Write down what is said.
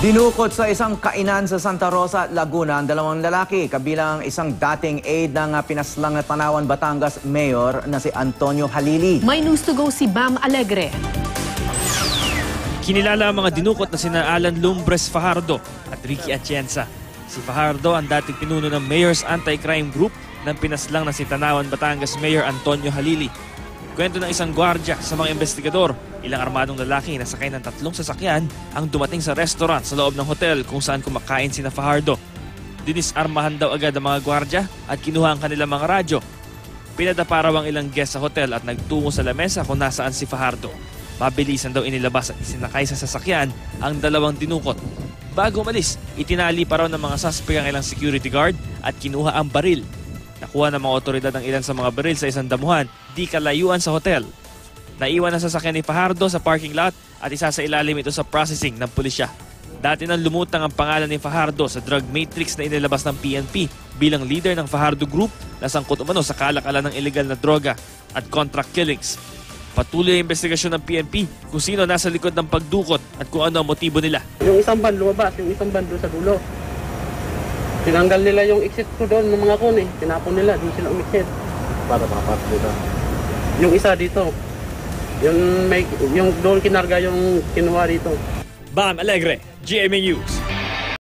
Dinukot sa isang kainan sa Santa Rosa, Laguna ang dalawang lalaki, kabilang isang dating aide ng pinaslang na Tanawan, Batangas Mayor na si Antonio Halili. May news to go si Bam Alegre. Kinilala ang mga dinukot na sina Alan Lumbres Fajardo at Ricky Atienza. Si Fajardo ang dating pinuno ng Mayor's Anti-Crime Group ng pinaslang na si Tanawan, Batangas Mayor Antonio Halili. Kwento ng isang gwardya sa mga investigador, ilang armadong lalaki na sakay ng 3 sasakyan ang dumating sa restaurant sa loob ng hotel kung saan kumakain sina Fajardo. Dinisarmahan daw agad ang mga gwardya at kinuha ang kanilang mga radyo. Pinadapa raw ang ilang guest sa hotel at nagtungo sa lamesa kung nasaan si Fajardo. Mabilisan daw inilabas at isinakay sa sasakyan ang dalawang dinukot. Bago umalis, itinali pa raw ng mga suspect ang ilang security guard at kinuha ang baril. Nakuha ng mga otoridad ang ilan sa mga baril sa isang damuhan di kalayuan sa hotel. Naiwan ang sasakyan ni Fajardo sa parking lot at isa sa ilalim ito sa processing ng pulisya. Dati nang lumutang ang pangalan ni Fajardo sa drug matrix na inilabas ng PNP bilang leader ng Fajardo Group na sangkot umano sa kalakalan ng illegal na droga at contract killings. Patuloy ang investigasyon ng PNP kung sino nasa likod ng pagdukot at kung ano ang motibo nila. Yung isang van lumabas, yung isang van doon sa dulo. Tinanggal nila yung exit ko doon ng mga kon eh. Tinapon nila, doon sila umikit. Para makapasok dito. Yung isa dito. Yung doon kinarga yung kinuha dito. Bam Alegre, GMA News.